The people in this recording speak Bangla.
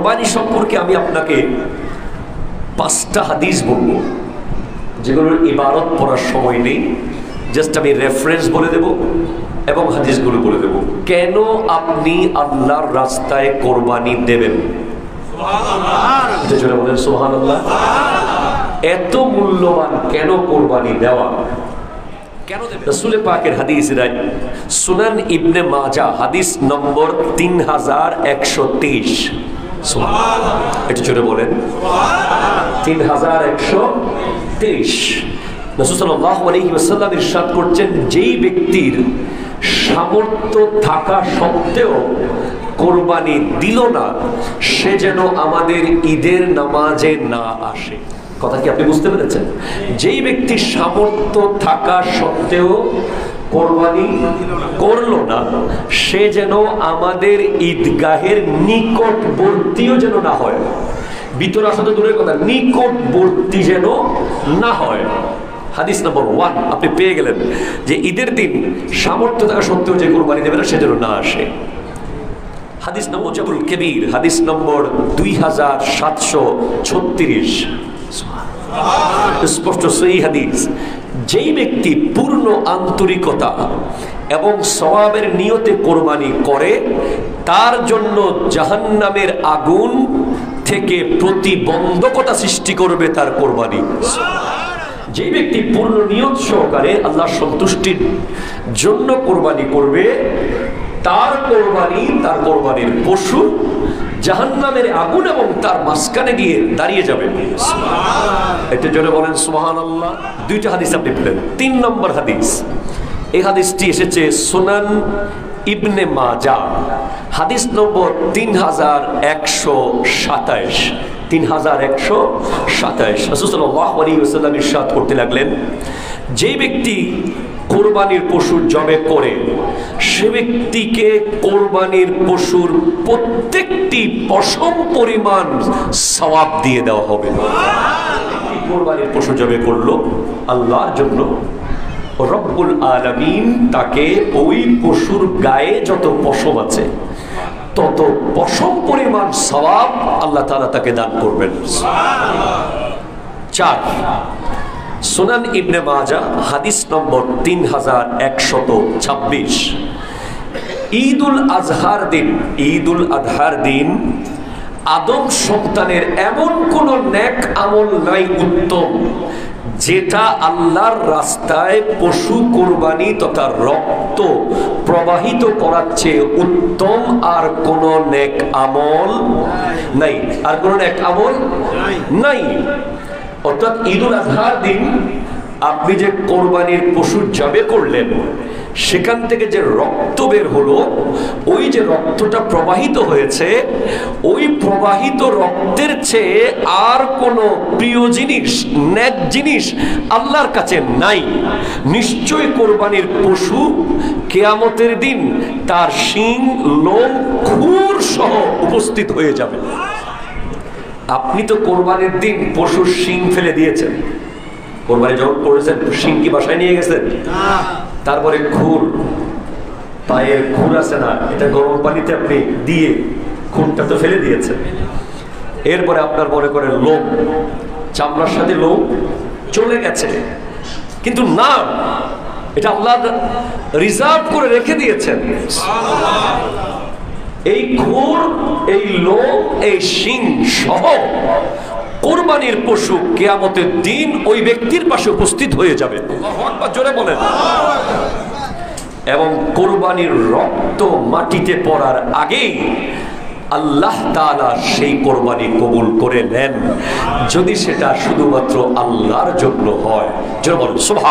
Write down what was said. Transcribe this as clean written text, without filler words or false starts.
কোরবানি সম্পর্কে আমি আপনাকে 5টা হাদিস বলবো, যেগুলোর ইবারত পড়ার সময় নেই, জাস্ট আমি রেফারেন্স বলে দেব এবং হাদিসগুলো বলে দেব। কেন আপনি আল্লাহর রাস্তায় কোরবানি দেবেন? সুবহানাল্লাহ, বলেন সুবহানাল্লাহ। এত মূল্যবান কেন কোরবানি দেওয়া? রাসূল পাকের হাদিস, সুনান ইবনে মাজাহ হাদিস নম্বর 3123। সুবহানাল্লাহ, এটা জোরে বলেন সুবহানাল্লাহ। 3123 রাসূল সাল্লাল্লাহু আলাইহি ওয়াসাল্লাম ইরশাদ করছেন, যেই ব্যক্তির সামর্থ্য থাকা সত্ত্বেও কোরবানি দিল না, সে যেন আমাদের ঈদের নামাজে না আসে। কথা কি আপনি বুঝতে পেরেছেন? যেই ব্যক্তি সামর্থ্য থাকা সত্ত্বেও কোরবানি করলো না, সে যেন আমাদের ঈদগাহের নিকটবর্তীও যেন না হয়। ভিতরে আসা তো দূরের কথা, নিকটবর্তী যেন না হয়। হাদিস নম্বর 1 আপনি পেয়ে গেলেন, যে ঈদের দিন সামর্থ্য থাকা সত্ত্বেও যে কোরবানি দেবে না, সে যেন না আসে। হাদিস নম্বর জাবুল কবির হাদিস নম্বর 2736। স্পষ্ট সহিহ হাদিস, যেই ব্যক্তি পূর্ণ আন্তরিকতা এবং সওয়াবের নিয়তে কোরবানি করে, তার জন্য জাহান্নামের আগুন থেকে প্রতিবন্ধকতা সৃষ্টি করবে তার কোরবানি। যে ব্যক্তি পূর্ণ নিয়ত সহকারে আল্লাহর সন্তুষ্টির জন্য কোরবানি করবে, তার কোরবানির পশু জাহান্নামের আগুন এবং তার মাঝখানে গিয়ে দাঁড়িয়ে যাবে। এটা জোরে বলেন সুবহানাল্লাহ। 2টা হাদিস আপনি পেলেন। 3 নম্বর হাদিস, এই হাদিসটি এসেছে সুনান ইবনে মাজাহ হাদিস নম্বর 3127। 3127 রাসূল সাল্লাল্লাহু আলাইহি ওয়াসাল্লাম ইরশাদ করতে লাগলেন, যে ব্যক্তি কোরবানির পশু জবে করে, সে ব্যক্তিকে কোরবানির পশুর প্রত্যেকটি পশম পরিমাণ সওয়াব দিয়ে দেওয়া হবে। কোরবানির পশু জবে করলো আল্লাহর জন্য, রব্বুল আলামিন তাকে ওই পশুর গায়ে যত পশম আছে তত পশম পরিমাণ সওয়াব আল্লাহ তাআলা তাকে দান করবেন। 4 সুনান ইবনে মাজাহ হাদিস নম্বর 3126। ঈদুল আজহার দিন আদম সন্তানের এমন কোন নেক আমল নাই উত্তম, যেটা আল্লাহর রাস্তায় পশু কোরবানি তথা রক্ত প্রবাহিত করার চেয়ে উত্তম আর কোন নেক আমল নাই। আর কোন নেক আমল নাই। অর্থাৎ ঈদুল আজহার দিন আপনি যে কোরবানির পশু জবে করলেন, সেখান থেকে যে রক্ত বের হলো, ওই যে রক্তটা প্রবাহিত হয়েছে, ওই প্রবাহিত রক্তের চেয়ে আর কোনো প্রিয় জিনিস, নেক জিনিস আল্লাহর কাছে নাই। নিশ্চয় কোরবানির পশু কিয়ামতের দিন তার শিং, লোম, খুর সহ উপস্থিত হয়ে যাবে। আপনি তো কোরবানির দিন পশুর শিং ফেলে দিয়েছেন, কোরবানি যখন করেছেন শিং কি বাসায় নিয়ে গেছেন? তারপরে খুর, পায়ের খুর আছে না, এটা গরম পানিতে আপনি দিয়ে খুরটা তো ফেলে দিয়েছেন। এরপরে আপনার মনে করেন লোম, চামড়ার সাথে লোম চলে গেছে, কিন্তু না, এটা আল্লাহ রিজার্ভ করে রেখে দিয়েছেন। এই খুর, এই লোম, এই শিং সহ কোরবানির পশু কিয়ামতের দিন ওই ব্যক্তির পাশে উপস্থিত হয়ে যাবে। আল্লাহু আকবার, জোরে বলেন। এবং কোরবানির রক্ত মাটিতে পড়ার আগেই আল্লাহ তাআলা সেই কোরবানি কবুল করে নেন, যদি সেটা শুধুমাত্র আল্লাহর জন্য হয়। জোরে বলেন সুবহান।